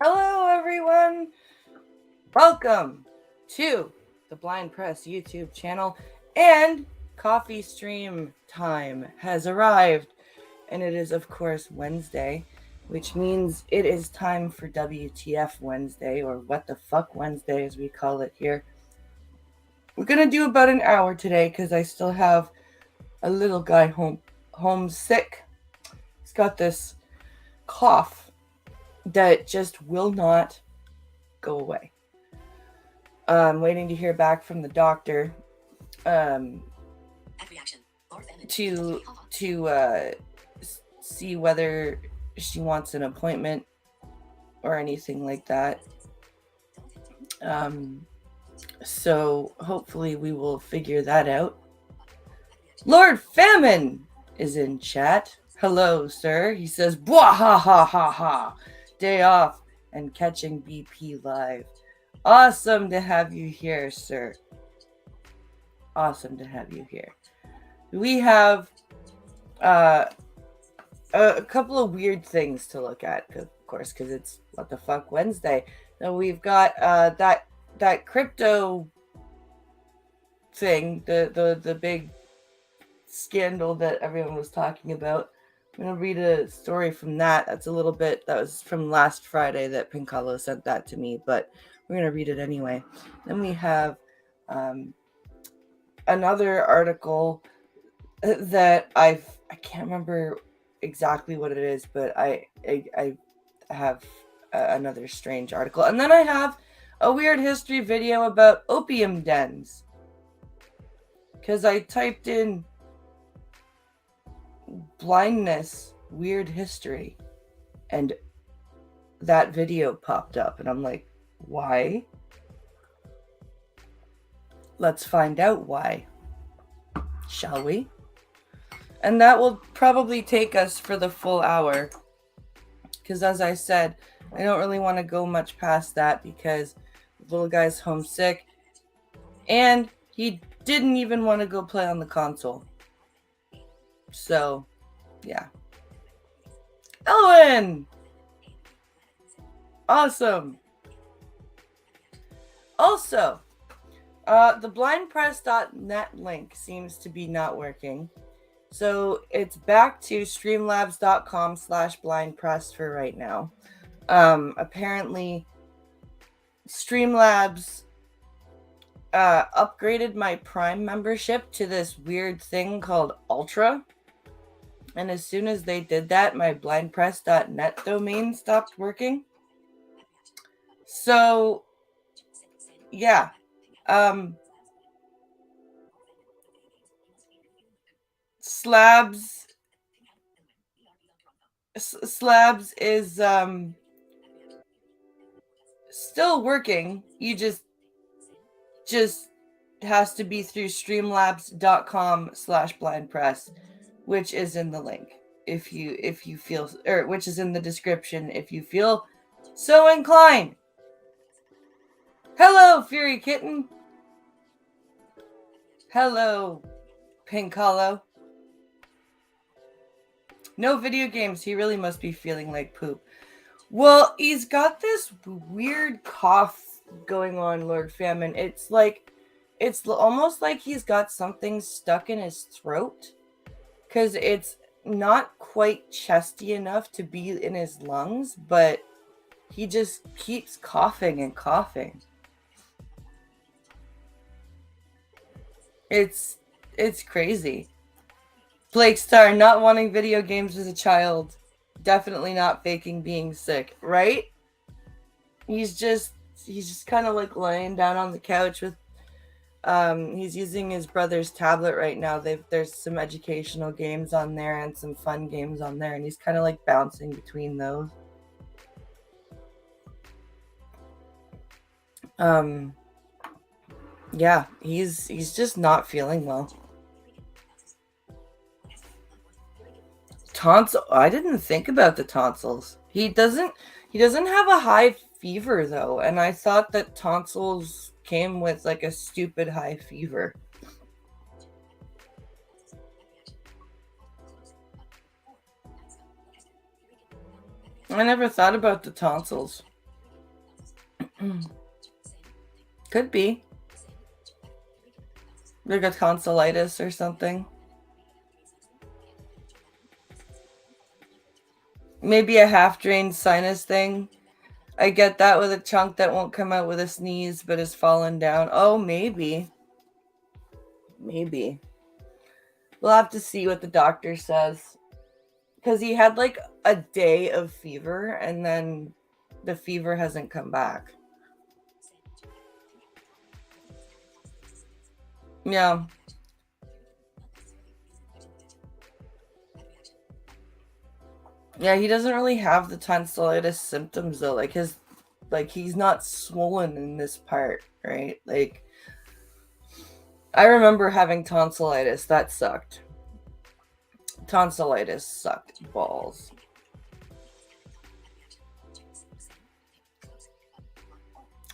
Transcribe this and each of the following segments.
Hello, everyone. Welcome to the Blind Press YouTube channel, and coffee stream time has arrived, and it is, of course, Wednesday, which means it is time for WTF Wednesday, or What the Fuck Wednesday, as we call it here. We're gonna do about an hour today because I still have a little guy home sick. He's got this cough that just will not go away. I'm waiting to hear back from the doctor to see whether she wants an appointment or anything like that. So hopefully we will figure that out. Lord Famine is in chat. Hello, sir. He says, "Bwah ha ha ha ha. Day off and catching BP live. Awesome to have you here, sir. Awesome to have you here." We have a couple of weird things to look at, of course, because it's What the Fuck Wednesday. Now we've got that crypto thing, the big scandal that everyone was talking about. I'm going to read a story from that. That was from last Friday that Pincalo sent that to me, but we're going to read it anyway. Then we have another article that I can't remember exactly what it is, but I have another strange article. And then I have a weird history video about opium dens. Because I typed in blindness, weird history, and that video popped up, and I'm like, why? Let's find out why, shall we? And that will probably take us for the full hour, because as I said, I don't really want to go much past that because the little guy's homesick, and he didn't even want to go play on the console. So, yeah. Ellen! Awesome! Also, the blindpress.net link seems to be not working. So it's back to streamlabs.com/blindpress for right now. Apparently, Streamlabs upgraded my Prime membership to this weird thing called Ultra. And as soon as they did that, my blindpress.net domain stopped working. So, yeah. Slabs is still working. You just has to be through streamlabs.com/blindpress, which is in the link if you feel, or which is in the description if you feel so inclined. Hello, Fury Kitten. Hello, Pink Hollow. No video games. He really must be feeling like poop. Well, he's got this weird cough going on, Lord Famine. It's almost like he's got something stuck in his throat, because it's not quite chesty enough to be in his lungs, but he just keeps coughing and coughing. It's crazy. Blake Star, not wanting video games as a child. Definitely not faking being sick, right? He's just kind of like laying down on the couch with he's using his brother's tablet right now. There's some educational games on there and some fun games on there, and he's kind of like bouncing between those. Yeah, he's just not feeling well. Tonsil. I didn't think about the tonsils. He doesn't have a high fever though, and I thought that tonsils came with like a stupid high fever. I never thought about the tonsils. Could be like a tonsillitis or something. Maybe a half-drained sinus thing. I get that with a chunk that won't come out with a sneeze but is fallen down. Oh, maybe. Maybe. We'll have to see what the doctor says. Because he had like a day of fever and then the fever hasn't come back. Yeah. Yeah, he doesn't really have the tonsillitis symptoms though. Like he's not swollen in this part, right? Like I remember having tonsillitis. That sucked. Tonsillitis sucked balls.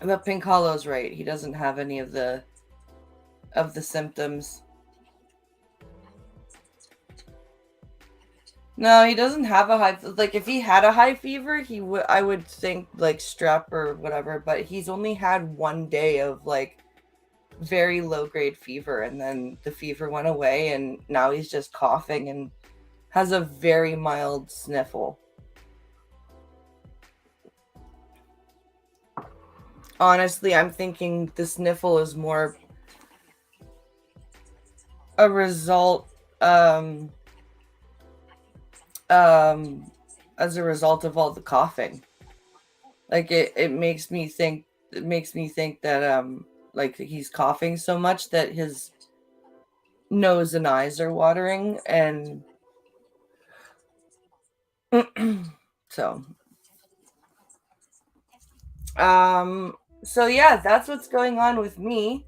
But Pink Hollow's right. He doesn't have any of the symptoms. No, he doesn't have a high, like if he had a high fever, I would think like strep or whatever, but he's only had one day of like very low grade fever and then the fever went away and now he's just coughing and has a very mild sniffle. Honestly, I'm thinking the sniffle is more a result as a result of all the coughing. Like it makes me think that like he's coughing so much that his nose and eyes are watering and so so yeah, that's what's going on with me.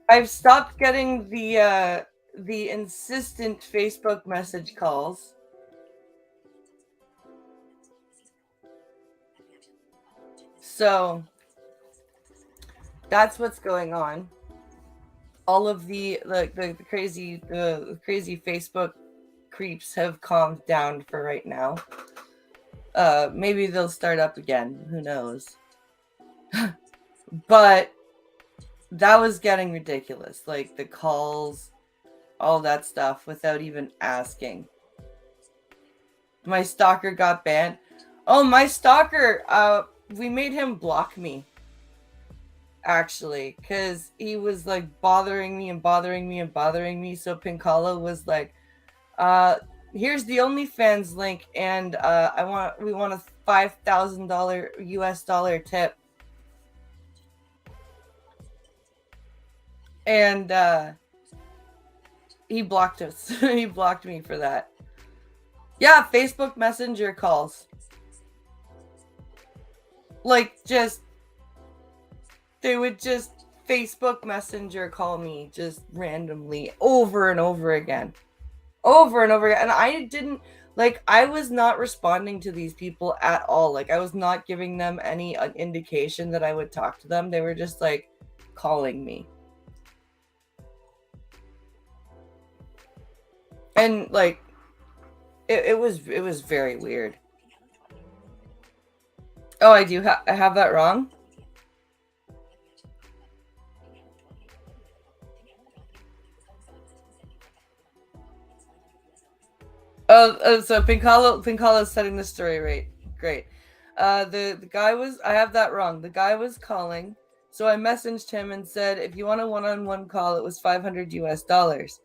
I've stopped getting the insistent Facebook message calls. So that's what's going on. All of the crazy Facebook creeps have calmed down for right now. Maybe they'll start up again. Who knows? But that was getting ridiculous. Like the calls, all that stuff without even asking. My stalker got banned. Oh, my stalker, we made him block me. Actually, because he was like bothering me and bothering me and bothering me. So Pinkala was like, here's the OnlyFans link, and we want a $5,000 US dollar tip. And he blocked us. He blocked me for that. Yeah, Facebook Messenger calls. Like, they would just Facebook Messenger call me just randomly over and over again. Over and over again. And I didn't, like, I was not responding to these people at all. Like, I was not giving them any indication that I would talk to them. They were just, like, calling me. And, like, it was very weird. Oh, I do I have that wrong? Oh, so Pinkalo's setting the story right. Great. The guy was, I have that wrong. The guy was calling, so I messaged him and said, if you want a one-on-one call, it was 500 US dollars.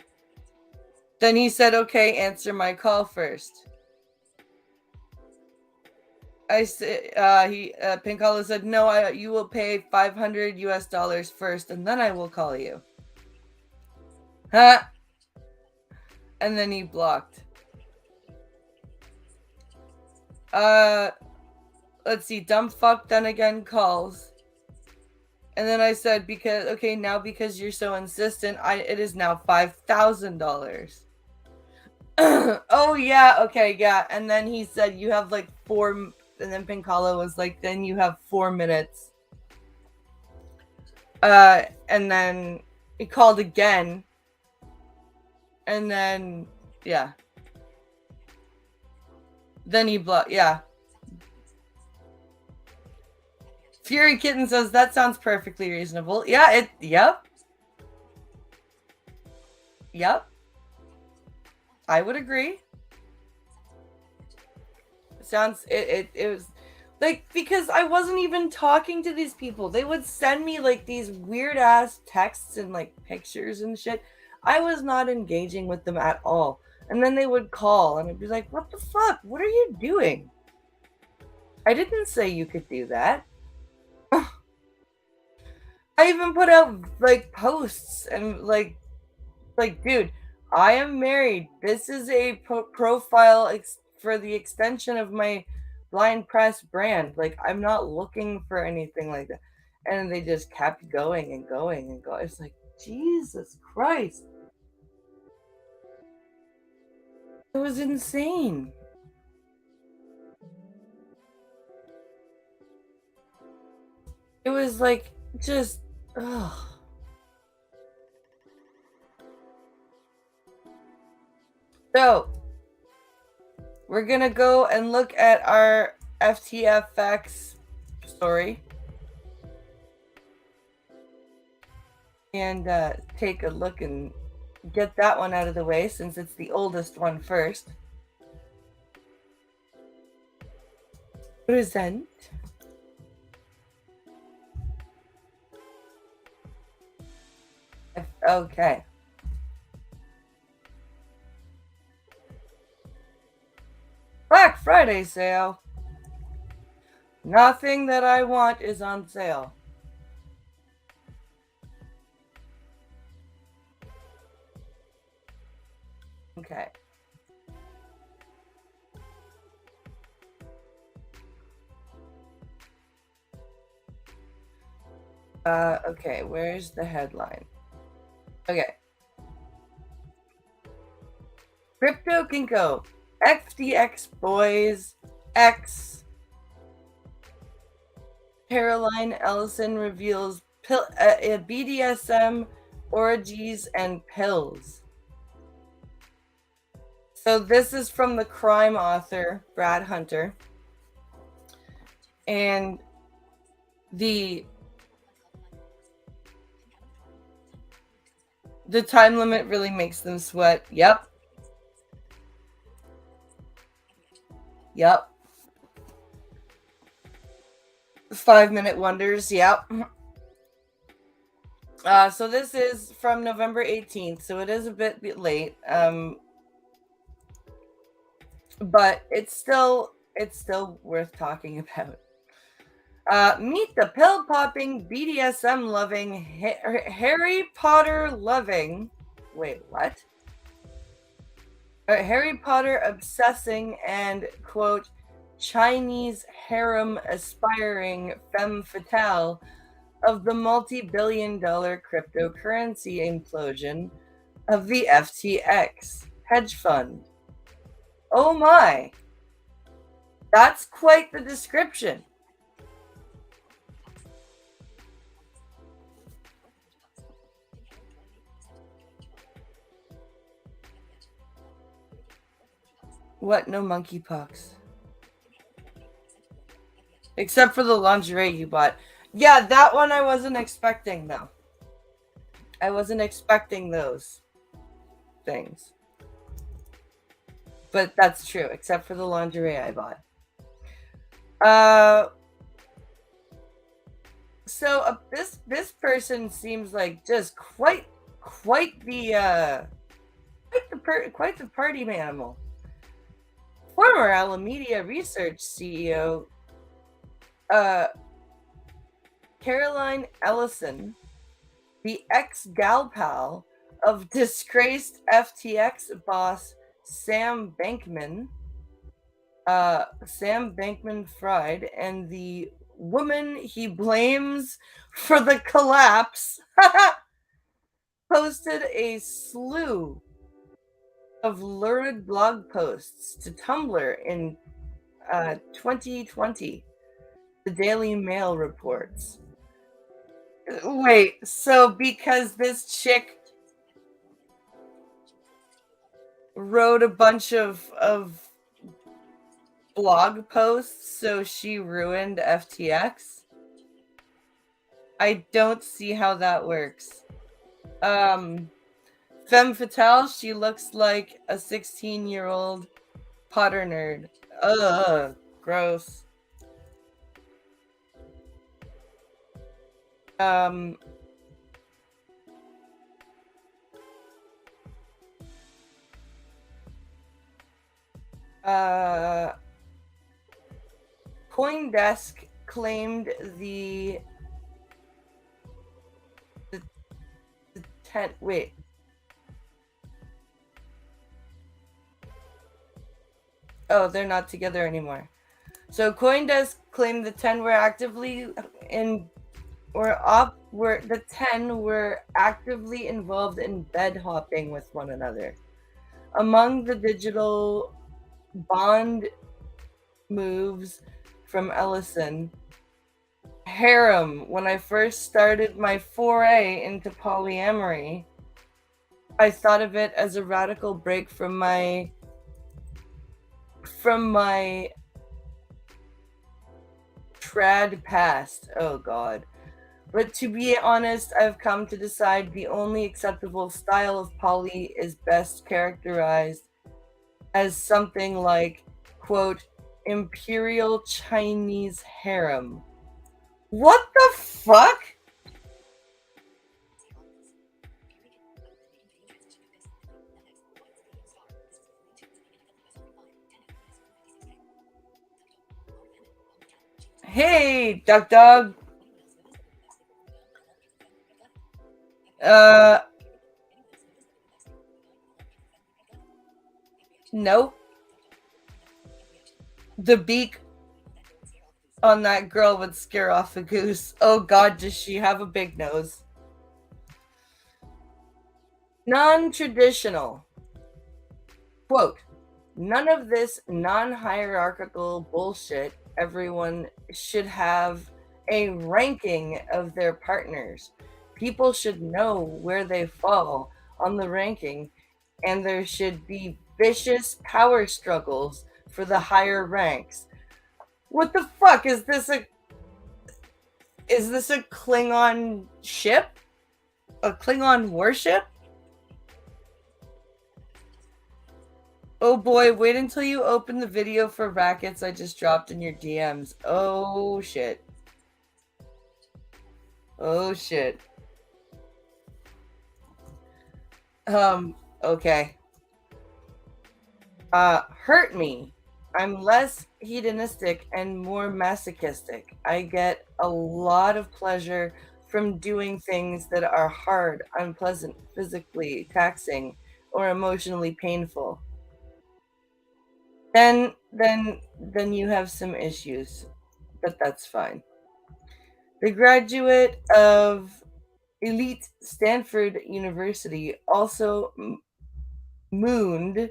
Then he said, okay, answer my call first. I said, Pinkalo said, no, you will pay 500 US dollars first, and then I will call you. Huh? And then he blocked. Let's see, dumb fuck then again calls. And then I said, because you're so insistent, it is now $5,000. Oh yeah, okay, yeah. And then he said, you have like 4, and then Pinkala was like, then you have 4 minutes. And then he called again. And then, yeah. Then he blocked, yeah. Fury Kitten says, that sounds perfectly reasonable. Yeah, yep. Yep. I would agree. It was, Like, because I wasn't even talking to these people. They would send me like these weird ass texts and like pictures and shit. I was not engaging with them at all. And then they would call and I'd be like, what the fuck? What are you doing? I didn't say you could do that. I even put out like posts and like dude, I am married. This is a profile for the extension of my blind press brand. Like I'm not looking for anything like that. And they just kept going and going and going. It's like Jesus Christ. It was insane. It was like just ugh. So we're gonna go and look at our FTFX story and take a look and get that one out of the way since it's the oldest one first. Present. Okay. Black Friday sale. Nothing that I want is on sale. Okay. Okay, where's the headline? Okay. Crypto Ginkgo. FTX Boys X. Caroline Ellison reveals BDSM orgies and pills. So this is from the crime author Brad Hunter, and the time limit really makes them sweat. Yep. 5-minute wonders. Yep. So this is from November 18th, so it is a bit late. But it's still worth talking about. Meet the pill popping, BDSM loving, Harry Potter loving. Wait, what? Harry Potter obsessing and quote Chinese harem aspiring femme fatale of the multi-billion-dollar cryptocurrency implosion of the FTX hedge fund. Oh my. That's quite the description. What? No monkeypox. Except for the lingerie you bought. Yeah, that one I wasn't expecting, though. I wasn't expecting those things. But that's true, except for the lingerie I bought. So this person seems like just quite the quite the party animal. Former Alameda Research CEO Caroline Ellison, the ex-gal pal of disgraced FTX boss Sam Bankman Fried, and the woman he blames for the collapse, posted a slew of lurid blog posts to Tumblr in 2020. The Daily Mail reports. Wait, so because this chick wrote a bunch of blog posts, so she ruined FTX? I don't see how that works. Femme fatale, she looks like a 16-year-old Potter nerd. Ugh, gross. Um, uh, CoinDesk claimed the, the 10. Wait. Oh, they're not together anymore. So CoinDesk claimed the 10 were actively in were the 10 were actively involved in bed hopping with one another. Among the digital bond moves from Ellison, harem. When I first started my foray into polyamory, I thought of it as a radical break from my trad past. Oh god. But to be honest, I've come to decide the only acceptable style of poly is best characterized as something like, quote, Imperial Chinese harem. What the fuck? Hey, Duck Dog. Uh, nope. The beak on that girl would scare off a goose. Oh god, does she have a big nose? Non-traditional. Quote, none of this non-hierarchical bullshit. Everyone should have a ranking of their partners. People should know where they fall on the ranking, and there should be vicious power struggles for the higher ranks. What the fuck is this a Klingon ship? A Klingon warship? Oh boy, wait until you open the video for rackets I just dropped in your DMs. Oh shit. Oh shit. Okay. Hurt me. I'm less hedonistic and more masochistic. I get a lot of pleasure from doing things that are hard, unpleasant, physically taxing, or emotionally painful. Then you have some issues, but that's fine. The graduate of elite Stanford University also mooned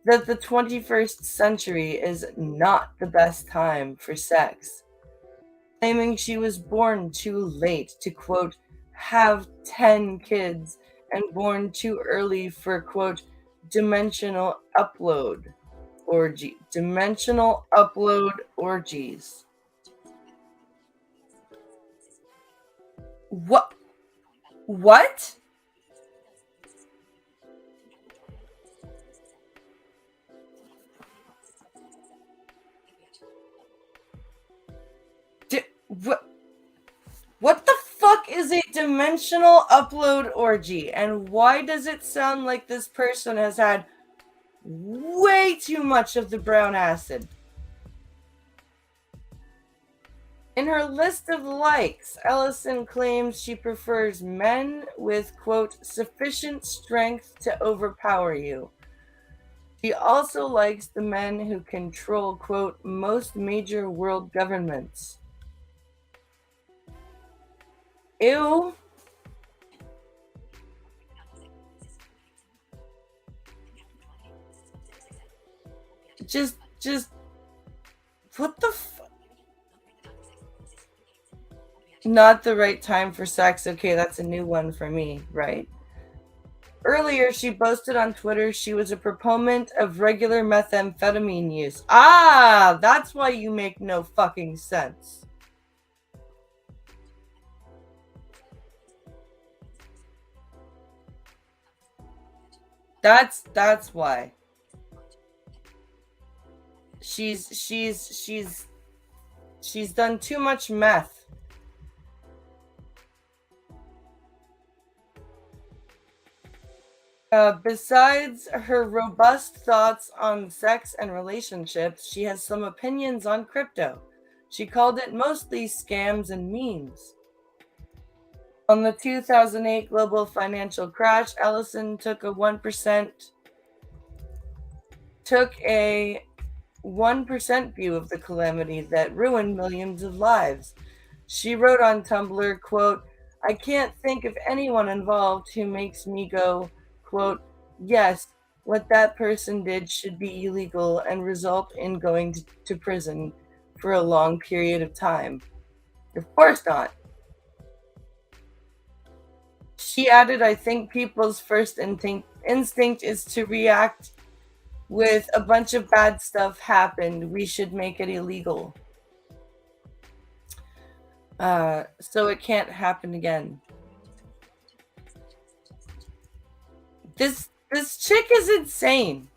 that the 21st century is not the best time for sex, claiming she was born too late to, quote, have 10 kids and born too early for, quote, dimensional upload dimensional upload orgies. What? What? What? What the fuck is a dimensional upload orgy? And why does it sound like this person has had way too much of the brown acid? In her list of likes, Ellison claims she prefers men with, quote, sufficient strength to overpower you. She also likes the men who control, quote, most major world governments. Ew. Just, what the Not the right time for sex. Okay, that's a new one for me, right? Earlier, she boasted on Twitter she was a proponent of regular methamphetamine use. Ah, that's why you make no fucking sense. That's why. She's done too much meth. Besides her robust thoughts on sex and relationships, she has some opinions on crypto. She called it mostly scams and memes. On the 2008 global financial crash, Ellison took a 1% view of the calamity that ruined millions of lives. She wrote on Tumblr, quote, "I can't think of anyone involved who makes me go, quote, yes, what that person did should be illegal and result in going to prison for a long period of time. Of course not." She added, "I think people's first instinct is to react with a bunch of bad stuff happened. We should make it illegal. So it can't happen again." This chick is insane.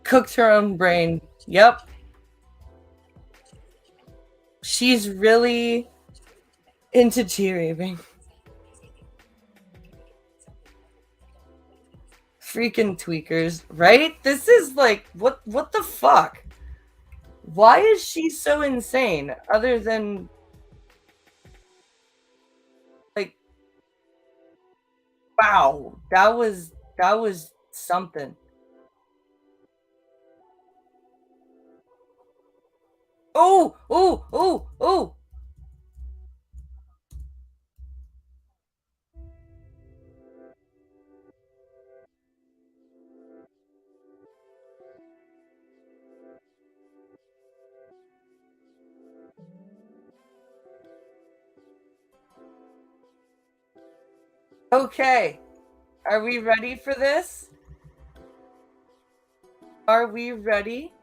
Cooked her own brain. Yep. She's really into cheerleading. Freaking tweakers, right? This is like, what the fuck? Why is she so insane? Other than, like, wow, that was something. Oh, oh, oh, oh. Okay. Are we ready for this? Are we ready?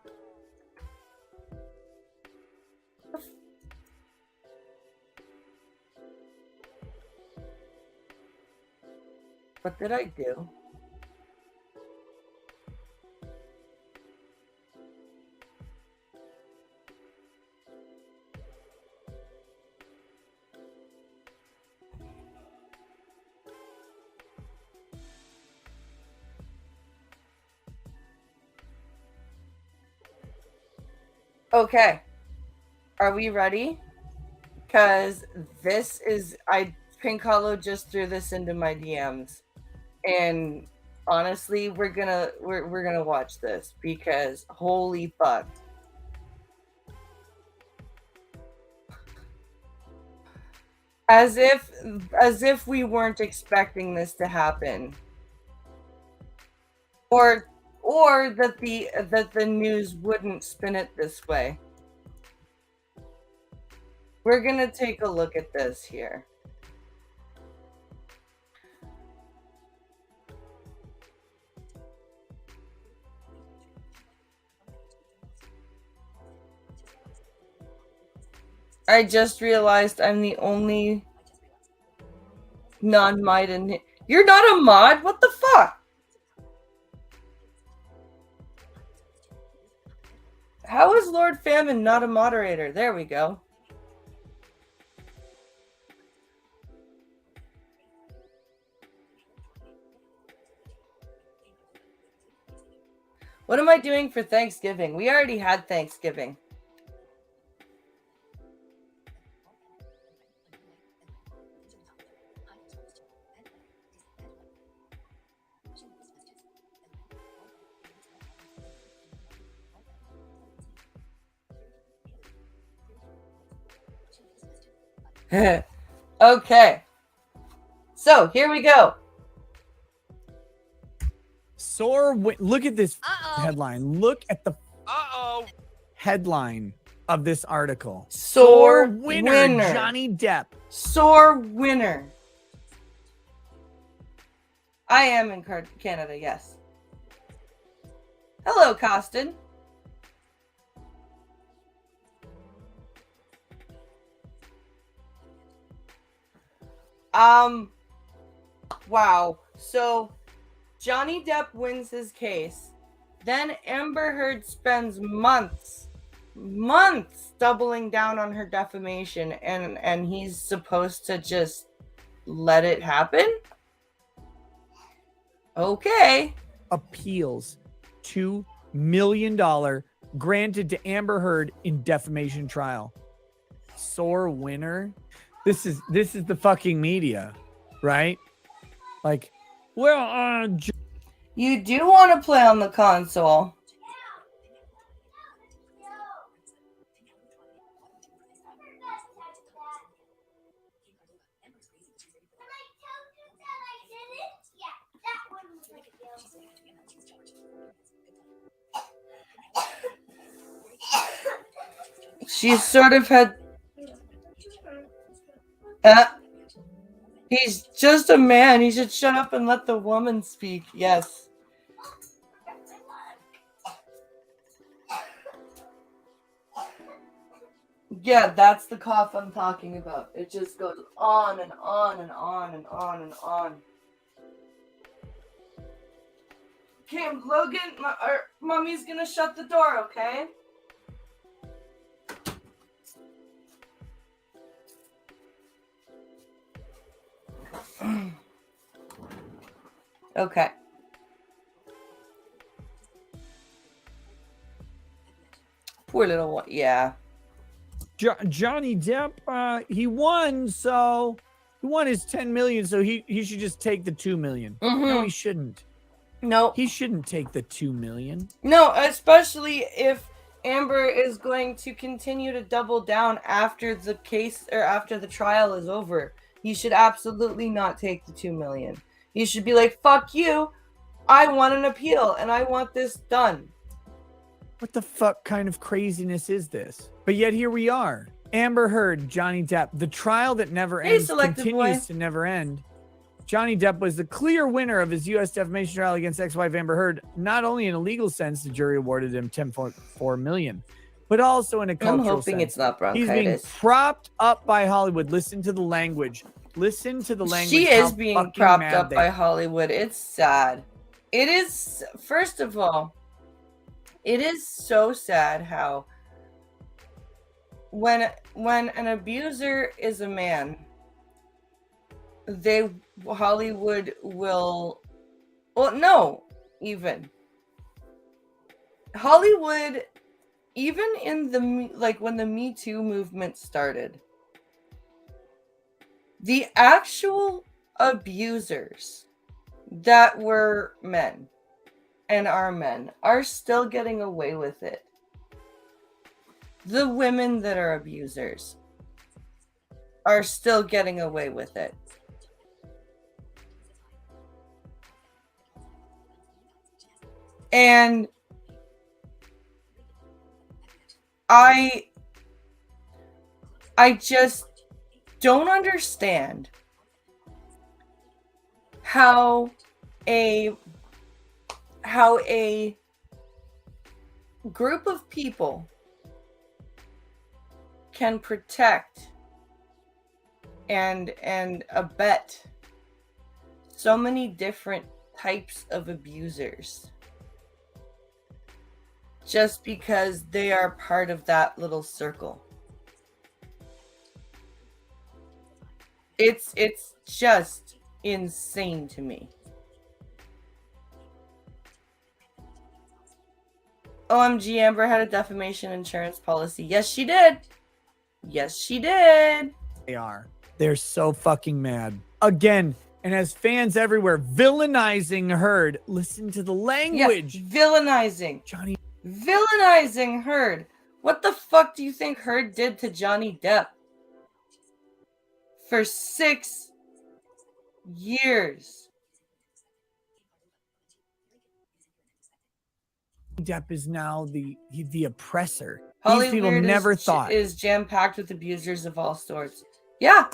What did I do? Okay. Are we ready? Because this is, Pink Hollow just threw this into my DMs. And honestly, we're gonna watch this because holy fuck. As if we weren't expecting this to happen. Or that the news wouldn't spin it this way. We're gonna take a look at this here. I just realized I'm the only non-mod in here. You're not a mod? What the fuck? How is Lord Famine not a moderator? There we go. What am I doing for Thanksgiving? We already had Thanksgiving. Okay. So here we go. Look at this headline. Look at the headline of this article. Sore winner Johnny Depp. Sore winner. I am in Canada, yes. Hello, Costin. Wow. So Johnny Depp wins his case. Then Amber Heard spends months months doubling down on her defamation, and he's supposed to just let it happen? Okay. Appeals $2 million granted to Amber Heard in defamation trial. Sore winner. This is the fucking media, right? Like, well, you do want to play on the console. She sort of had. He's just a man. He should shut up and let the woman speak. Yes. Yeah, that's the cough I'm talking about. It just goes on and on and on and on and on. Okay, Logan, Mommy's gonna shut the door, okay? Okay. Poor little one. Yeah. Johnny Depp, he won, so he won his 10 million, so he should just take the 2 million. No, he shouldn't. No. He shouldn't take the 2 million. No, especially if Amber is going to continue to double down after the case or after the trial is over. He should absolutely not take the 2 million. He should be like, fuck you. I want an appeal and I want this done. What the fuck kind of craziness is this? But yet here we are. Amber Heard, Johnny Depp, the trial that never ends continues to never end. Johnny Depp was the clear winner of his U.S. defamation trial against ex-wife Amber Heard. Not only in a legal sense, the jury awarded him $10.4 million, but also in a cultural sense. I'm hoping it's not bronchitis. He's being propped up by Hollywood. Listen to the language. Listen to the language. She is being propped up by Hollywood. It's sad. It is, first of all, it is so sad how when an abuser is a man, Hollywood will, well, no, even Hollywood, even in the, like when the Me Too movement started, the actual abusers that were men and are still getting away with it. The women that are abusers are still getting away with it. And I just don't understand how a group of people can protect and abet so many different types of abusers just because they are part of that little circle. It's just insane to me. OMG, Amber had a defamation insurance policy. Yes, she did. Yes, she did. They're so fucking mad. Again, and as fans everywhere villainizing Heard, listen to the language. Yeah, villainizing. Villainizing Heard. What the fuck do you think Heard did to Johnny Depp? For 6 years. Depp is now the oppressor. Hollywood These people never thought is jam-packed with abusers of all sorts. Yeah.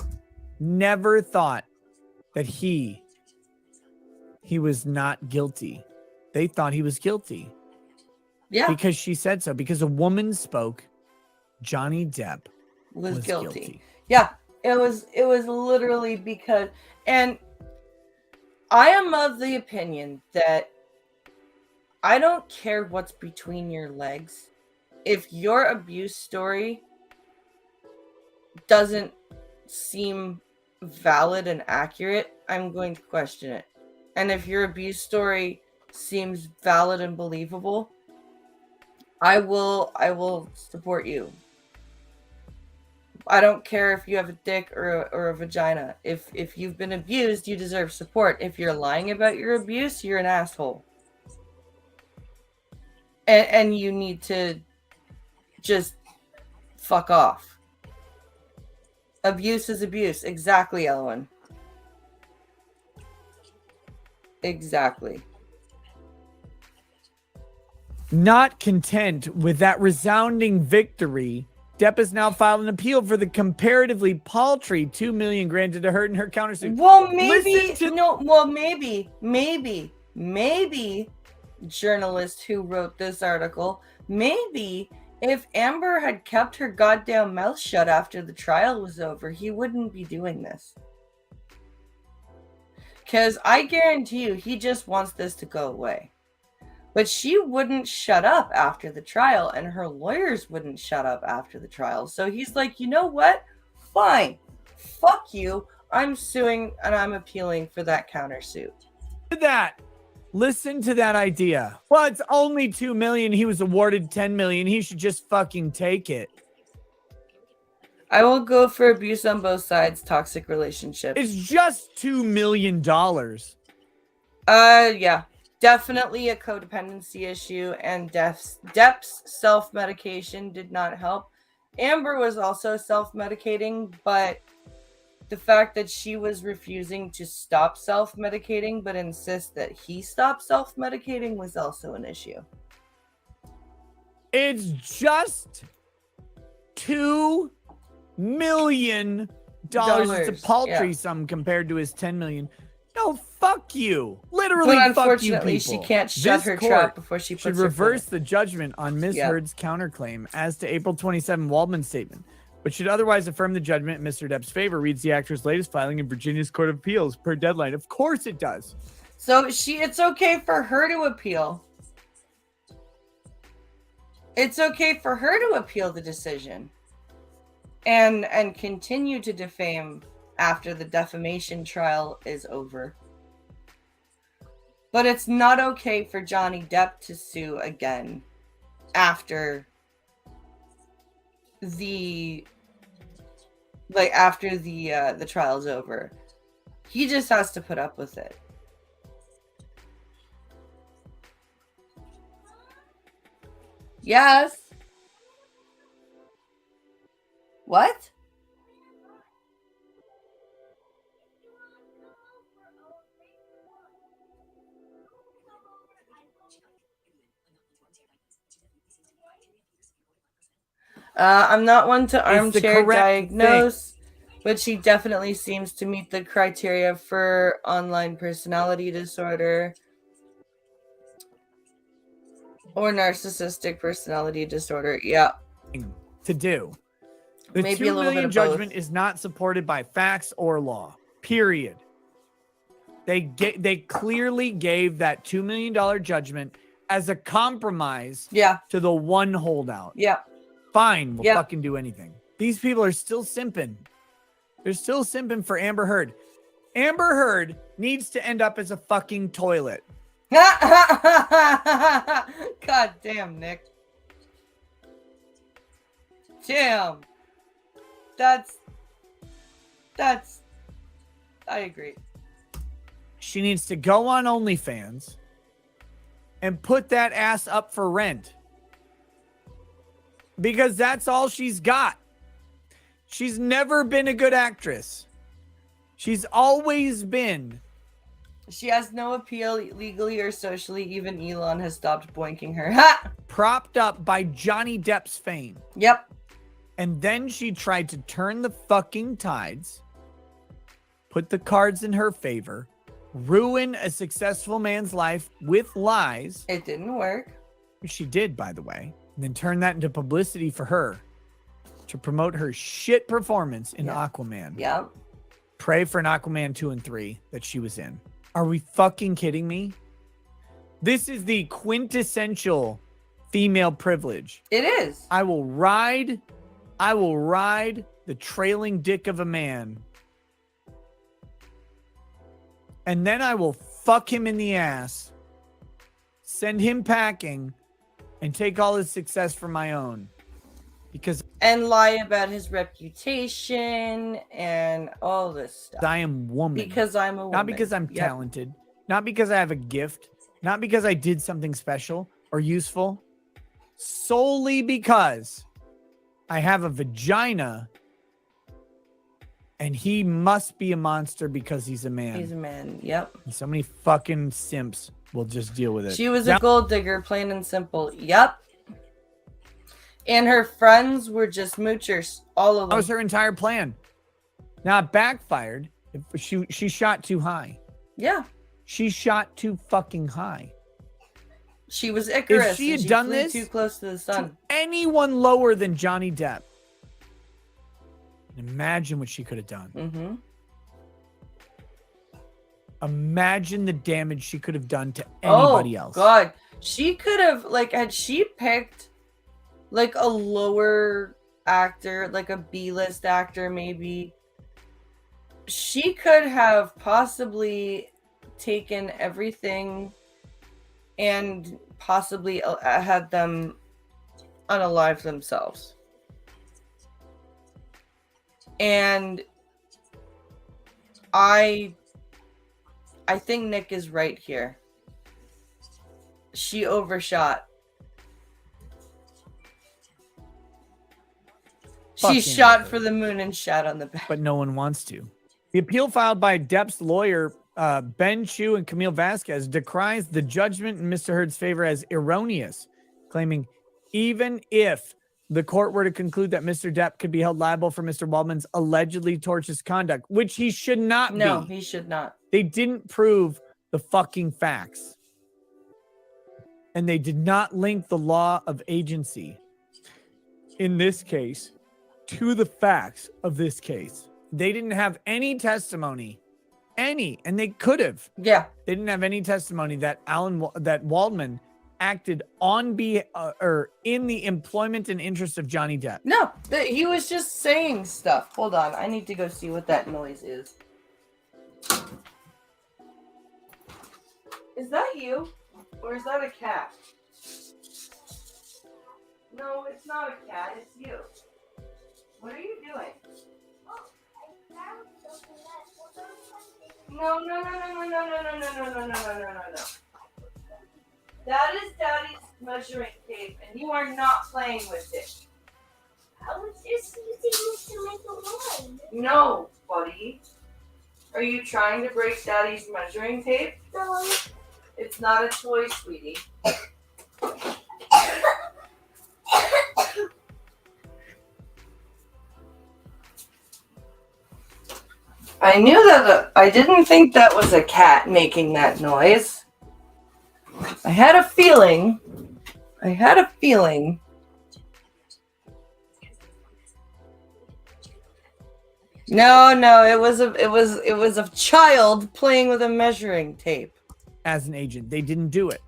Never thought that he was not guilty. They thought he was guilty. Yeah. Because she said so. Because a woman spoke. Johnny Depp was guilty. Yeah. It was literally because, and I am of the opinion that I don't care what's between your legs. if your abuse story doesn't seem valid and accurate, I'm going to question it. And if your abuse story seems valid and believable, I will support you. I don't care if you have a dick or a vagina. If you've been abused, you deserve support. If you're lying about your abuse, you're an asshole. And you need to just fuck off. Abuse is abuse. Exactly, Elwin. Exactly. Not content with that resounding victory, Depp has now filed an appeal for the comparatively paltry $2 million granted to her in her countersuit. Well, maybe journalist who wrote this article, maybe if Amber had kept her goddamn mouth shut after the trial was over, he wouldn't be doing this. Because I guarantee you, he just wants this to go away. But she wouldn't shut up after the trial, and her lawyers wouldn't shut up after the trial. So he's like, you know what? Fine. Fuck you. I'm suing and I'm appealing for that countersuit. Listen to that idea. Well, it's only $2 million. He was awarded $10 million. He should just fucking take it. I will go for abuse on both sides, toxic relationships. It's just $2 million. Yeah. Definitely a codependency issue, and Depp's self-medication did not help. Amber was also self-medicating, but the fact that she was refusing to stop self-medicating but insist that he stop self-medicating was also an issue. It's just $2 million. It's a paltry sum compared to his $10 million. No, fuck you. Literally, but fuck you, unfortunately, people. she can't shut her trap before she puts should reverse the judgment on Ms. Heard's counterclaim as to April 27 Waldman's statement, but should otherwise affirm the judgment in Mr. Depp's favor, reads the actor's latest filing in Virginia's Court of Appeals per deadline. Of course it does. So it's okay for her to appeal. It's okay for her to appeal the decision and continue to defame after the defamation trial is over. But it's not okay for Johnny Depp to sue again after the trial's over. He just has to put up with it. Yes. What? I'm not one to armchair diagnose, but she definitely seems to meet the criteria for online personality disorder or narcissistic personality disorder. Yeah. To do. The Maybe $2 million judgment is not supported by facts or law. Period. They clearly gave that $2 million judgment as a compromise to the one holdout. Yeah. Fine, we'll fucking do anything. These people are still simping. They're still simping for Amber Heard. Amber Heard needs to end up as a fucking toilet. God damn, Nick. Damn. That's I agree. She needs to go on OnlyFans and put that ass up for rent. Because that's all she's got. She's never been a good actress. She's always been. She has no appeal legally or socially. Even Elon has stopped boinking her. Ha! Propped up by Johnny Depp's fame. Yep. And then she tried to turn the fucking tides, put the cards in her favor, ruin a successful man's life with lies. It didn't work. She did, by the way. And then turn that into publicity for her to promote her shit performance in Aquaman. Yep. Pray for an Aquaman 2 and 3 that she was in. Are we fucking kidding me? This is the quintessential female privilege. It is. I will ride the trailing dick of a man. And then I will fuck him in the ass, send him packing, and take all his success for my own. And lie about his reputation and all this stuff. I am woman. Because I'm a woman. Not because I'm talented. Not because I have a gift. Not because I did something special or useful. Solely because I have a vagina. And he must be a monster because he's a man. He's a man, yep. And so many fucking simps will just deal with it. She was a gold digger, plain and simple. Yep. And her friends were just moochers, all of them. That was her entire plan. Now it backfired. She shot too high. Yeah. She shot too fucking high. She was Icarus. If she had done this too close to the sun. To anyone lower than Johnny Depp, imagine what she could have done. Mm-hmm. Imagine the damage she could have done to anybody else. Oh, God. She could have, had she picked, a lower actor, a B-list actor, maybe, she could have possibly taken everything and possibly had them unalive themselves. And I think Nick is right here. She overshot. She shot for the moon and shot on the back. But no one wants to. The appeal filed by Depp's lawyer, Ben Chu and Camille Vasquez, decries the judgment in Mr. Heard's favor as erroneous, claiming even if the court were to conclude that Mr. Depp could be held liable for Mr. Waldman's allegedly tortious conduct, which he should not be. No, he should not. They didn't prove the fucking facts. And they did not link the law of agency in this case to the facts of this case. They didn't have any testimony, and they could have. Yeah. They didn't have any testimony that Waldman acted or in the employment and interest of Johnny Depp. No, he was just saying stuff. Hold on, I need to go see what that noise is. Is that you? Or is that a cat? No, it's not a cat, it's you. What are you doing? No. That is Daddy's measuring tape, and you are not playing with it. I was just using this to make a line. No, buddy. Are you trying to break Daddy's measuring tape? No. It's not a toy, sweetie. I knew that. I didn't think that was a cat making that noise. I had a feeling. No, it was a child playing with a measuring tape. As an agent, they didn't do it.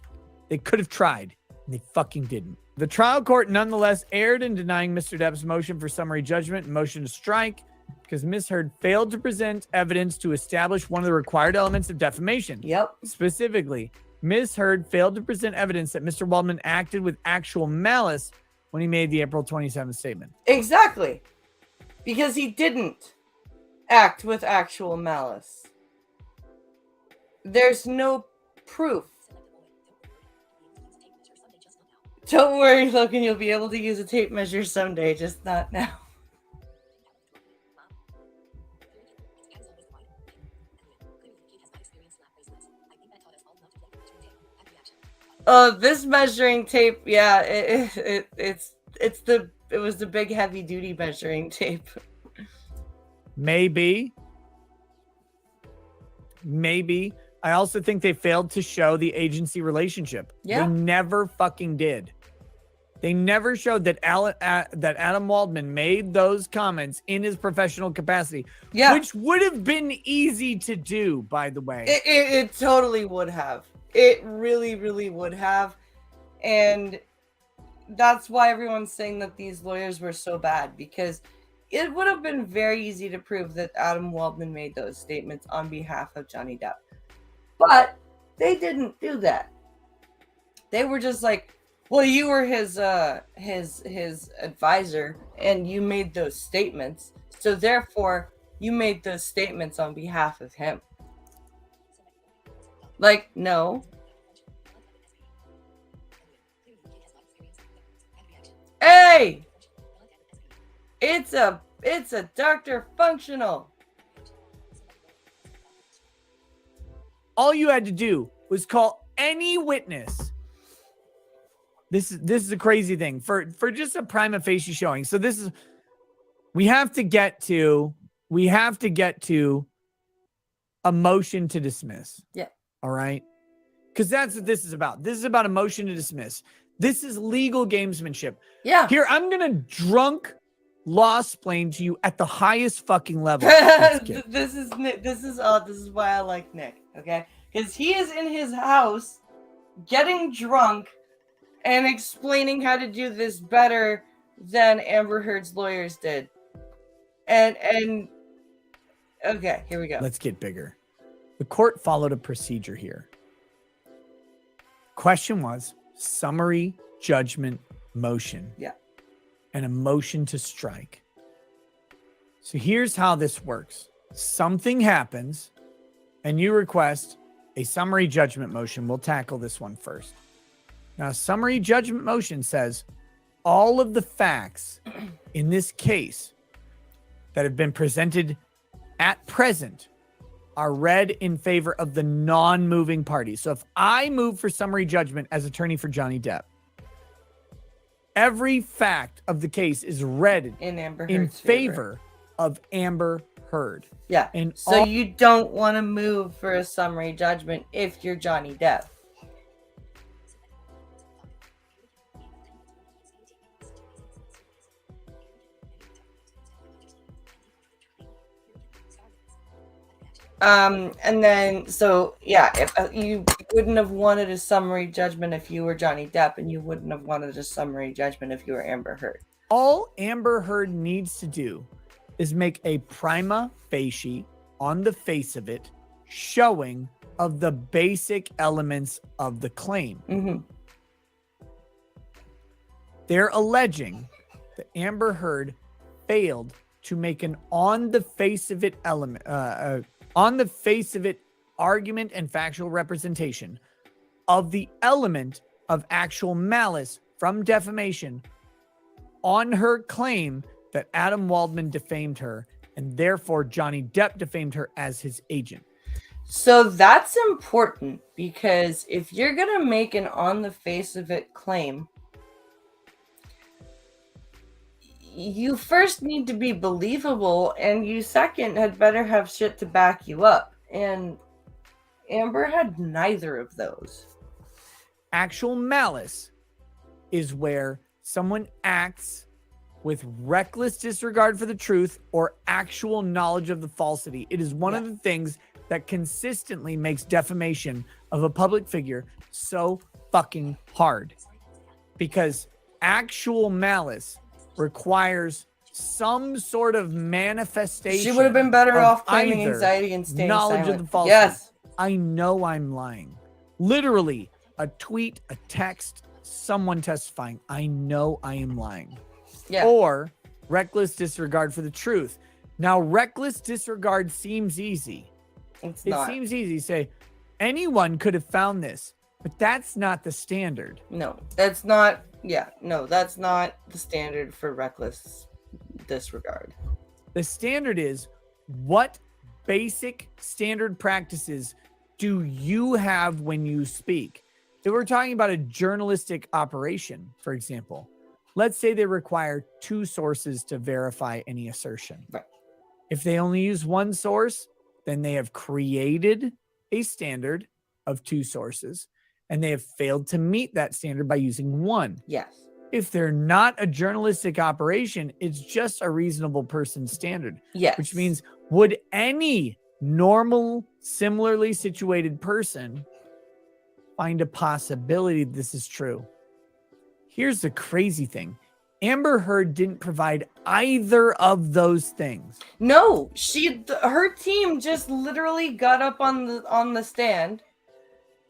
They could have tried, and they fucking didn't. The trial court nonetheless erred in denying Mr. Depp's motion for summary judgment and motion to strike because Ms. Heard failed to present evidence to establish one of the required elements of defamation. Yep. Specifically, Ms. Heard failed to present evidence that Mr. Waldman acted with actual malice when he made the April 27th statement. Exactly. Because he didn't act with actual malice. There's no proof. Don't worry, Logan, you'll be able to use a tape measure someday, just not now. This measuring tape, yeah, it was the big heavy duty measuring tape. Maybe. I also think they failed to show the agency relationship. Yeah. They never fucking did. They never showed that Adam Waldman made those comments in his professional capacity. Yeah. Which would have been easy to do, by the way. It totally would have. It really, really would have. And that's why everyone's saying that these lawyers were so bad, because it would have been very easy to prove that Adam Waldman made those statements on behalf of Johnny Depp. But they didn't do that. They were just like, well, you were his advisor and you made those statements. So therefore, you made those statements on behalf of him. Like, no. Hey! It's a Dr. Functional. All you had to do was call any witness. This is a crazy thing for just a prima facie showing. So we have to get to a motion to dismiss. Yeah. All right. Because that's what this is about. This is about a motion to dismiss. This is legal gamesmanship. Yeah. Here, I'm gonna drunk law explain to you at the highest fucking level. This is why I like Nick, okay? Because he is in his house getting drunk and explaining how to do this better than Amber Heard's lawyers did. And okay, here we go. Let's get bigger. The court followed a procedure here. Question was summary judgment motion. Yeah. And a motion to strike. So here's how this works. Something happens and you request a summary judgment motion. We'll tackle this one first. Now, a summary judgment motion says all of the facts in this case that have been presented at present are read in favor of the non-moving party. So if I move for summary judgment as attorney for Johnny Depp, every fact of the case is read in favor of Amber Heard. Yeah. And so you don't want to move for a summary judgment if you're Johnny Depp. And then, so yeah, if you wouldn't have wanted a summary judgment if you were Johnny Depp, and you wouldn't have wanted a summary judgment if you were Amber Heard. All Amber Heard needs to do is make a prima facie on the face of it showing of the basic elements of the claim. Mm-hmm. They're alleging that Amber Heard failed to make an on the face of it argument and factual representation of the element of actual malice from defamation on her claim that Adam Waldman defamed her and therefore Johnny Depp defamed her as his agent. So that's important, because if you're going to make an on the face of it claim, you first need to be believable, and you second had better have shit to back you up. And Amber had neither of those. Actual malice is where someone acts with reckless disregard for the truth or actual knowledge of the falsity. It is one of the things that consistently makes defamation of a public figure so fucking hard. Because actual malice requires some sort of manifestation. She would have been better off claiming anxiety and staying knowledge silent. of the falsity. Yes. I know I'm lying. Literally, a tweet, a text, someone testifying. I know I am lying. Yeah. Or reckless disregard for the truth. Now, reckless disregard seems easy. It Seems easy. Say, anyone could have found this, but that's not the standard. No, that's not. Yeah, no, that's not the standard for reckless disregard. The standard is, what basic standard practices do you have when you speak? If we're talking about a journalistic operation, for example, let's say they require 2 sources to verify any assertion. Right. If they only use 1 source, then they have created a standard of 2 sources, and they have failed to meet that standard by using 1. Yes. If they're not a journalistic operation, it's just a reasonable person standard. Yes. Which means, would any normal, similarly situated person find a possibility this is true? Here's the crazy thing. Amber Heard didn't provide either of those things. No, her team just literally got up on the stand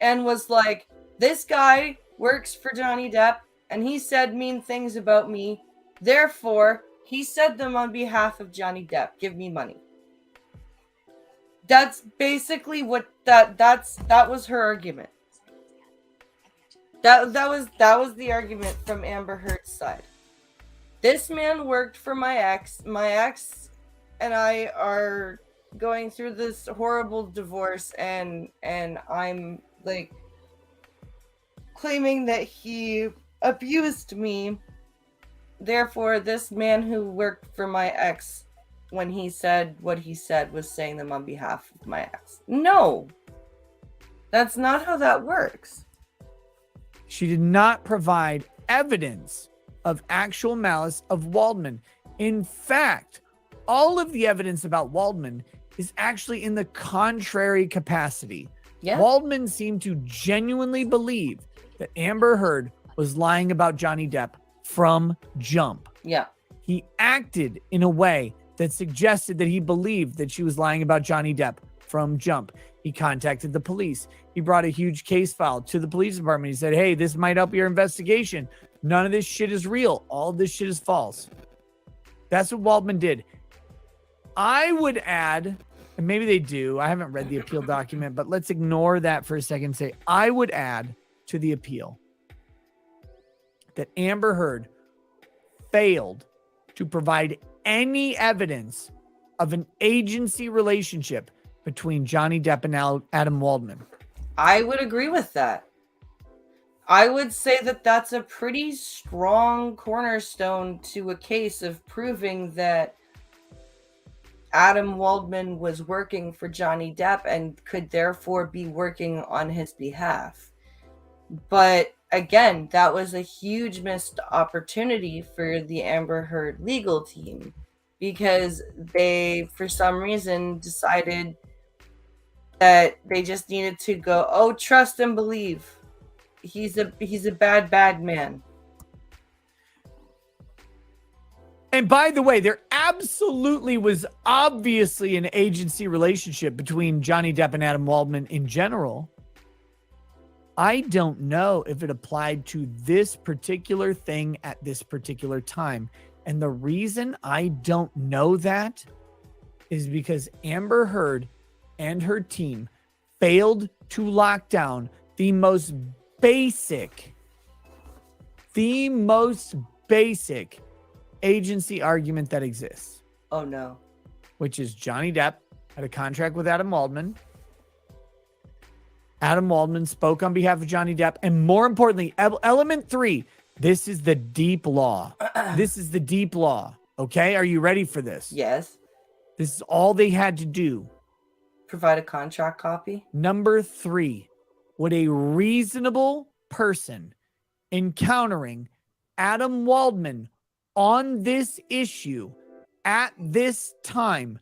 and was like, this guy works for Johnny Depp and he said mean things about me. Therefore, he said them on behalf of Johnny Depp. Give me money. That's basically what that was her argument. That was the argument from Amber Heard's side. This man worked for my ex. My ex and I are going through this horrible divorce, and I'm like claiming that he abused me. Therefore, this man who worked for my ex, when he said what he said, was saying them on behalf of my ex. No, that's not how that works. She did not provide evidence of actual malice of Waldman. In fact, all of the evidence about Waldman is actually in the contrary capacity. Yeah. Waldman seemed to genuinely believe that Amber Heard was lying about Johnny Depp from jump. Yeah. He acted in a way that suggested that he believed that she was lying about Johnny Depp from jump. He contacted the police. He brought a huge case file to the police department. He said, hey, this might help your investigation. None of this shit is real. All of this shit is false. That's what Waldman did. I would add, and maybe they do, I haven't read the appeal document, but let's ignore that for a second and say, I would add to the appeal that Amber Heard failed to provide any evidence of an agency relationship between Johnny Depp and Adam Waldman. I would agree with that. I would say that that's a pretty strong cornerstone to a case of proving that Adam Waldman was working for Johnny Depp and could therefore be working on his behalf. But again, that was a huge missed opportunity for the Amber Heard legal team, because they, for some reason, decided that they just needed to go, oh, trust and believe. He's a bad man. And by the way, there absolutely was obviously an agency relationship between Johnny Depp and Adam Waldman in general. I don't know if it applied to this particular thing at this particular time. And the reason I don't know that is because Amber Heard and her team failed to lock down the most basic agency argument that exists. Oh no. Which is Johnny Depp had a contract with Adam Waldman. Adam Waldman spoke on behalf of Johnny Depp. And more importantly, element 3, this is the deep law. This is the deep law. Okay. Are you ready for this? Yes. This is all they had to do. Provide a contract copy. Number 3, would a reasonable person encountering Adam Waldman on this issue at this time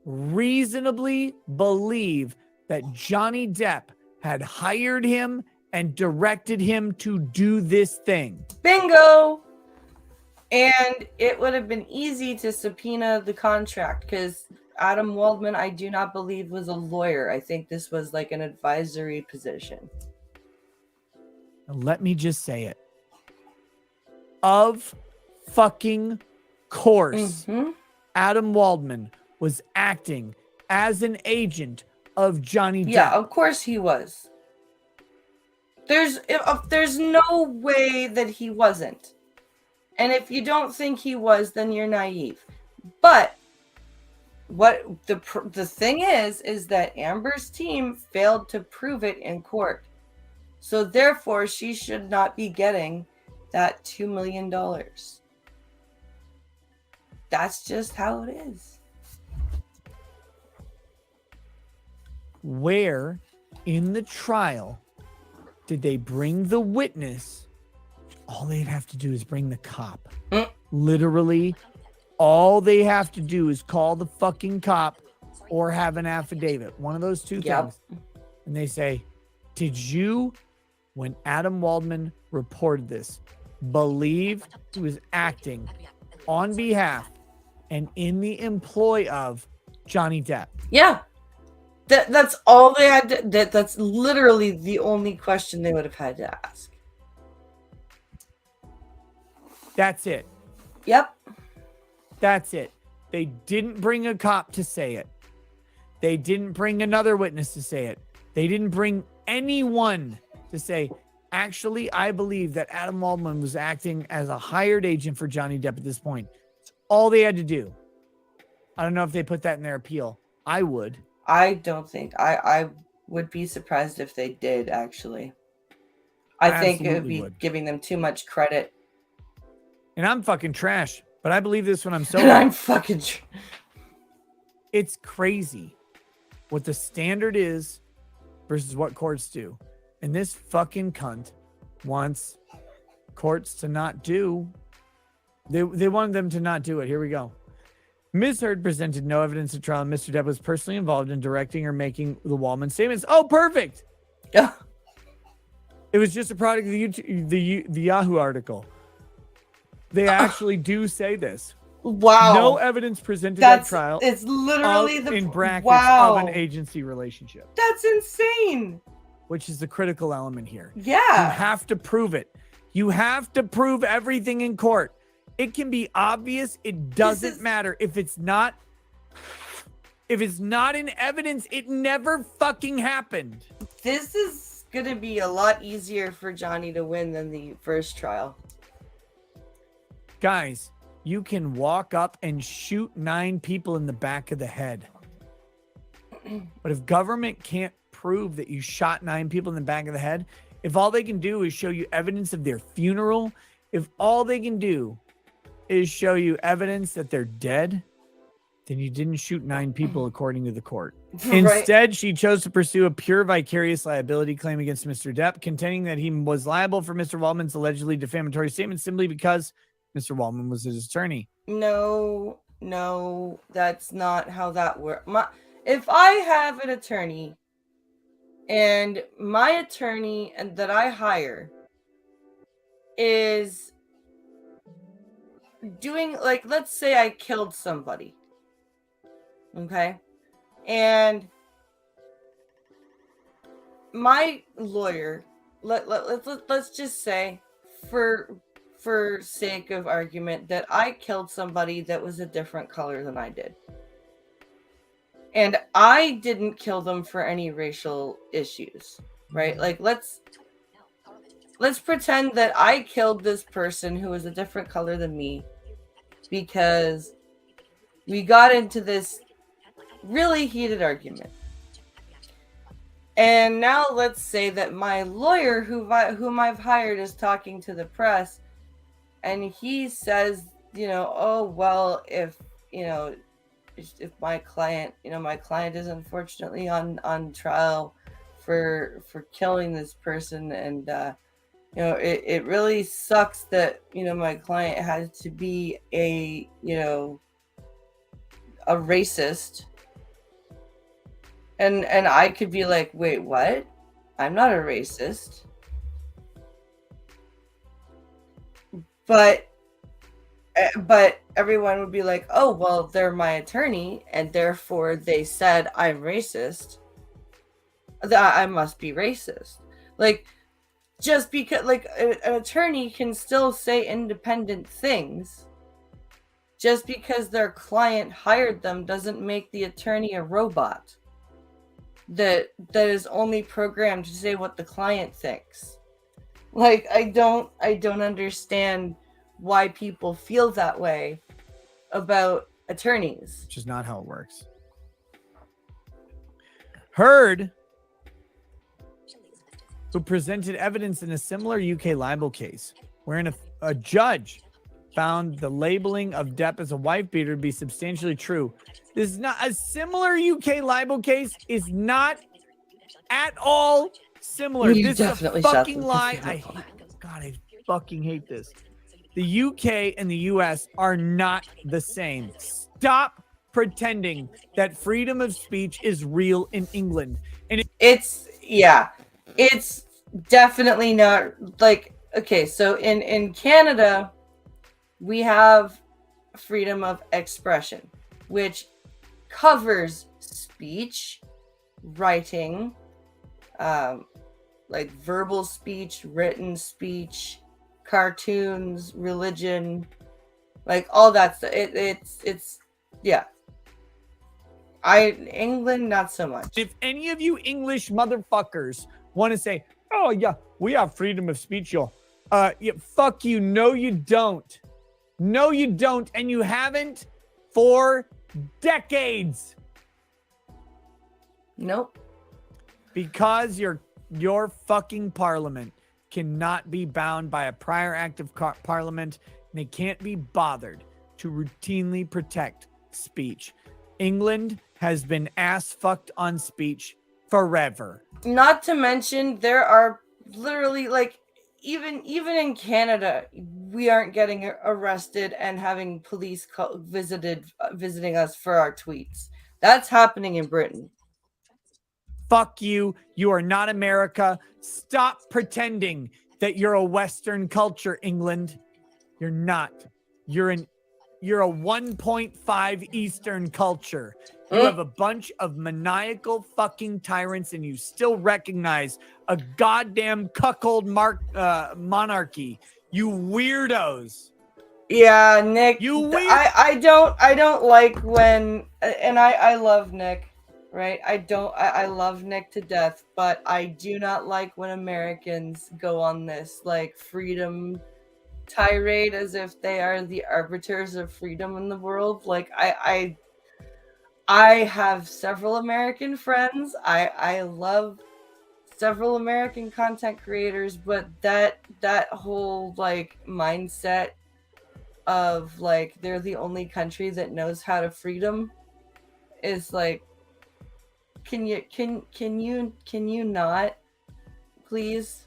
reasonably believe that Johnny Depp had hired him and directed him to do this thing? Bingo! And it would have been easy to subpoena the contract, because Adam Waldman, I do not believe, was a lawyer. I think this was like an advisory position. Let me just say it. Of fucking course, Adam Waldman was acting as an agent of Johnny Depp. Yeah, of course he was. There's no way that he wasn't. And if you don't think he was, then you're naive. But what the thing is that Amber's team failed to prove it in court. So therefore, she should not be getting that $2 million. That's just how it is. Where in the trial did they bring the witness? All they'd have to do is bring the cop. Literally, all they have to do is call the fucking cop or have an affidavit. One of those two things. And they say, did you, when Adam Waldman reported this, believed he was acting on behalf and in the employ of Johnny Depp. Yeah. That's all they had to, that's literally the only question they would have had to ask. That's it. Yep. That's it. They didn't bring a cop to say it. They didn't bring another witness to say it. They didn't bring anyone to say, actually, I believe that Adam Waldman was acting as a hired agent for Johnny Depp at this point. It's all they had to do. I don't know if they put that in their appeal. I would. I don't think. I would be surprised if they did, actually. I think it would be giving them too much credit. And I'm fucking trash, but I believe this when I'm sober. And I'm fucking It's crazy what the standard is versus what courts do. And this fucking cunt wants courts to not do. They wanted them to not do it. Here we go. Ms. Heard presented no evidence at trial. Mr. Depp was personally involved in directing or making the Waldman statements. Oh, perfect. Yeah. It was just a product of the Yahoo article. They actually do say this. Wow. No evidence presented at trial. It's literally in brackets of an agency relationship. That's insane. Which is the critical element here. Yeah. You have to prove it. You have to prove everything in court. It can be obvious. It doesn't matter. If it's not in evidence, it never fucking happened. This is going to be a lot easier for Johnny to win than the first trial. Guys, you can walk up and shoot 9 people in the back of the head. But if government can't prove that you shot 9 people in the back of the head, if all they can do is show you evidence of their funeral, if all they can do is show you evidence that they're dead, then you didn't shoot 9 people according to the court. Instead, she chose to pursue a pure vicarious liability claim against Mr. Depp, contending that he was liable for Mr. Waldman's allegedly defamatory statements simply because Mr. Waldman was his attorney. No, that's not how that works. If I have an attorney and my attorney and that I hire is doing, like, let's say I killed somebody, okay, and my lawyer, let's just say for sake of argument that I killed somebody that was a different color than I did, and I didn't kill them for any racial issues, right? Like, let's pretend that I killed this person who was a different color than me because we got into this really heated argument. And now let's say that my lawyer, whom I've hired, is talking to the press, and he says, oh, well, if my client is unfortunately on trial for killing this person, and it really sucks that my client had to be a racist, and I could be like, wait, what? I'm not a racist. But everyone would be like, oh, well, they're my attorney, and therefore they said I'm racist, that I must be racist. Like, just because, like, an attorney can still say independent things. Just because their client hired them doesn't make the attorney a robot that is only programmed to say what the client thinks. Like, I don't understand why people feel that way about attorneys. Which is not how it works. Heard, who presented evidence in a similar UK libel case, wherein a judge found the labeling of Depp as a wife beater to be substantially true. This is not a similar UK libel case, is not at all similar. You this definitely is a fucking lie. I fucking hate this. The UK and the US are not the same. Stop pretending that freedom of speech is real in England. And it's definitely not. Like, okay, so in Canada, we have freedom of expression, which covers speech, writing, like verbal speech, written speech, cartoons, religion, like all that stuff. It's yeah. England, not so much. If any of you English motherfuckers want to say, "Oh yeah, we have freedom of speech," y'all, yeah, fuck you. No, you don't. No, you don't, and you haven't for decades. Nope. Because your fucking parliament cannot be bound by a prior act of parliament, and they can't be bothered to routinely protect speech. England has been ass fucked on speech forever. Not to mention, there are literally, like, even in Canada, we aren't getting arrested and having police visiting us for our tweets. That's happening in Britain. Fuck you. You are not America. Stop pretending that you're a Western culture, England. You're not. You're a 1.5 Eastern culture. You have a bunch of maniacal fucking tyrants, and you still recognize a goddamn cuckold monarchy. You weirdos. Yeah, Nick. You weird. I don't like when, and I love Nick, right? I love Nick to death, but I do not like when Americans go on this like freedom tirade as if they are the arbiters of freedom in the world. Like I have several American friends. I love several American content creators, but that whole like mindset of like they're the only country that knows how to freedom is like, can you not, please?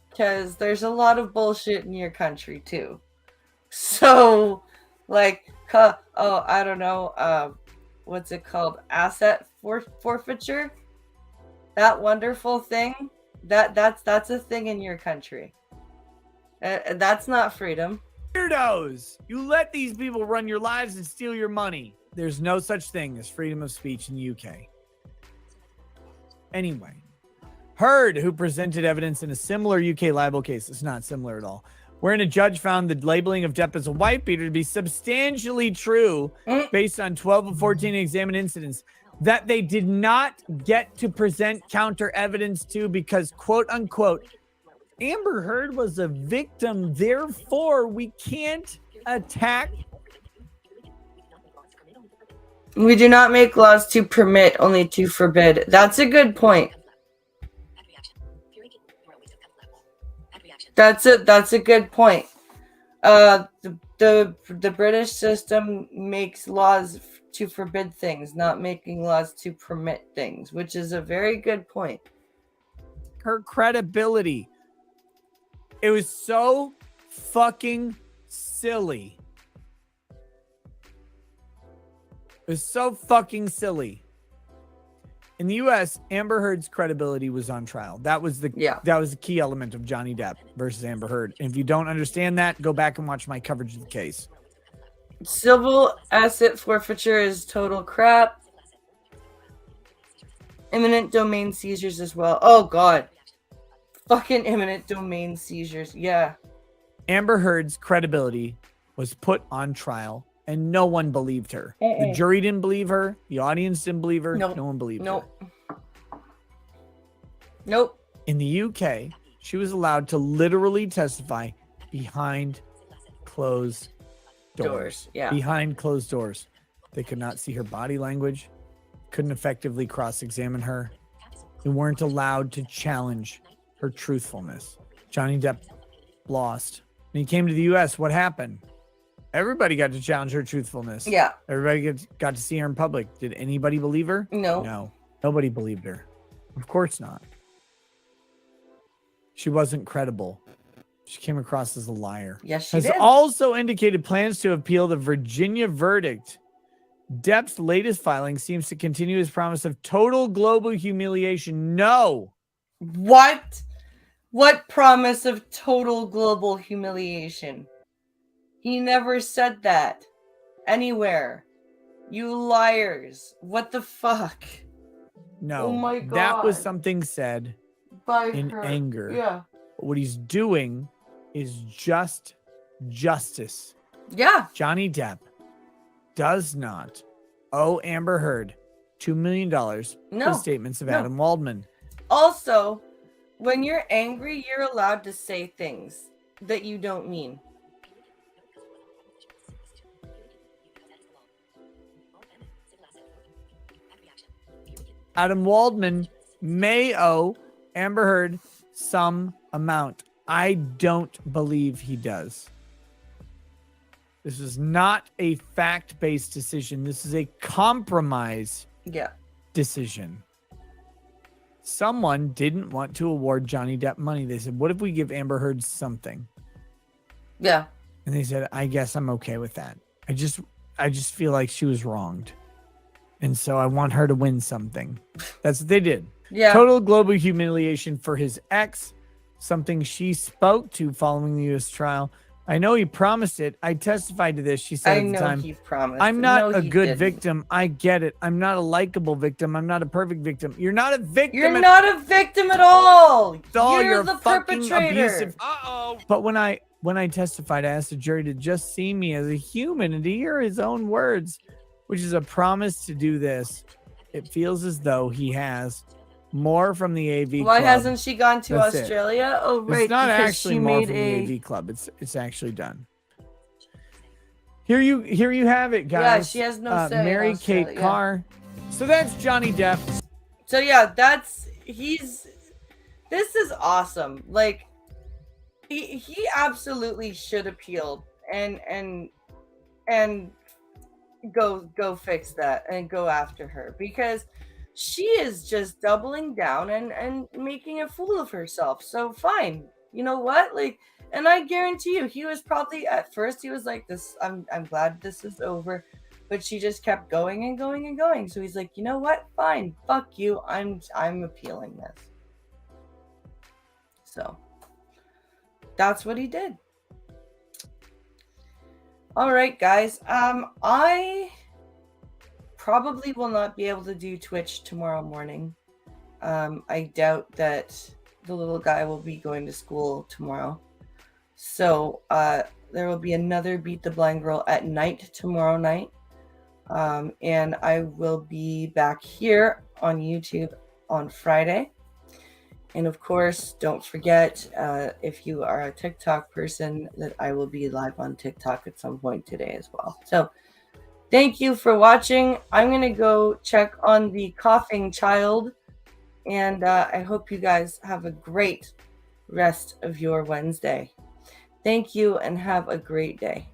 Because there's a lot of bullshit in your country too. So like I don't know, what's it called? Asset forfeiture. That wonderful thing. That's a thing in your country. That's not freedom. Weirdos. You let these people run your lives and steal your money. There's no such thing as freedom of speech in the UK. Anyway, Heard, who presented evidence in a similar UK libel case, it's not similar at all, wherein a judge found the labeling of Depp as a wife beater to be substantially true based on 12 of 14 examined incidents that they did not get to present counter evidence to because, quote unquote, Amber Heard was a victim, therefore we can't attack. We do not make laws to permit, only to forbid. That's a good point. That's a good point. The British system makes laws to forbid things, not making laws to permit things, which is a very good point. Her credibility. It was so fucking silly. It was so fucking silly. In the US, Amber Heard's credibility was on trial. That was the key element of Johnny Depp versus Amber Heard. And if you don't understand that, go back and watch my coverage of the case. Civil asset forfeiture is total crap. Eminent domain seizures as well. Oh god. Fucking eminent domain seizures. Yeah. Amber Heard's credibility was put on trial and no one believed her. The jury didn't believe her. The audience didn't believe her. No one believed her. Nope. In the UK, she was allowed to literally testify behind closed doors. Yeah. Behind closed doors. They could not see her body language, couldn't effectively cross-examine her. They weren't allowed to challenge her truthfulness. Johnny Depp lost. When he came to the US, what happened? Everybody got to challenge her truthfulness. Yeah. Everybody got to see her in public. Did anybody believe her? No. No. Nobody believed her. Of course not. She wasn't credible. She came across as a liar. Yes, she has did. Also indicated plans to appeal the Virginia verdict. Depp's latest filing seems to continue his promise of total global humiliation. No. What? What promise of total global humiliation? He never said that anywhere. You liars. What the fuck? No. Oh my God. That was something said By in her. anger. Yeah. What he's doing is just justice. Yeah. Johnny Depp does not owe Amber Heard $2 million for the statements of Adam Waldman. Also, when you're angry, you're allowed to say things that you don't mean. Adam Waldman may owe Amber Heard some amount. I don't believe he does. This is not a fact-based decision. This is a compromise decision. Someone didn't want to award Johnny Depp money. They said, what if we give Amber Heard something? Yeah. And they said, I guess I'm okay with that. I just feel like she was wronged. And so I want her to win something. That's what they did. Yeah. Total global humiliation for his ex, something she spoke to following the U.S. trial. I know he promised it. I testified to this. She said at the time, he promised. I'm not a good victim. I get it. I'm not a likable victim. I'm not a perfect victim. You're not a victim. You're not a victim at all. You're the fucking perpetrator. Abusive. But when I testified, I asked the jury to just see me as a human and to hear his own words, which is a promise to do this. It feels as though he has more from the AV Why club. hasn't she gone to That's Australia? it. Oh, right. It's not because actually she more made from a the AV club. It's actually done. Here you have it, guys. Yeah, she has no say. Mary in Kate Australia. Carr. So that's Johnny Depp. So yeah, this is awesome. Like he absolutely should appeal and go fix that and go after her, because she is just doubling down and making a fool of herself. So fine. You know what? Like, and I guarantee you, he was probably at first he was like, this, I'm glad this is over. But she just kept going and going and going. So he's like, you know what? Fine. Fuck you. I'm appealing this. So that's what he did. All right, guys. I probably will not be able to do Twitch tomorrow morning. I doubt that the little guy will be going to school tomorrow. So there will be another Beat the Blind Girl at night tomorrow night. And I will be back here on YouTube on Friday. And of course, don't forget, if you are a TikTok person, that I will be live on TikTok at some point today as well. So thank you for watching. I'm going to go check on the coughing child. And I hope you guys have a great rest of your Wednesday. Thank you and have a great day.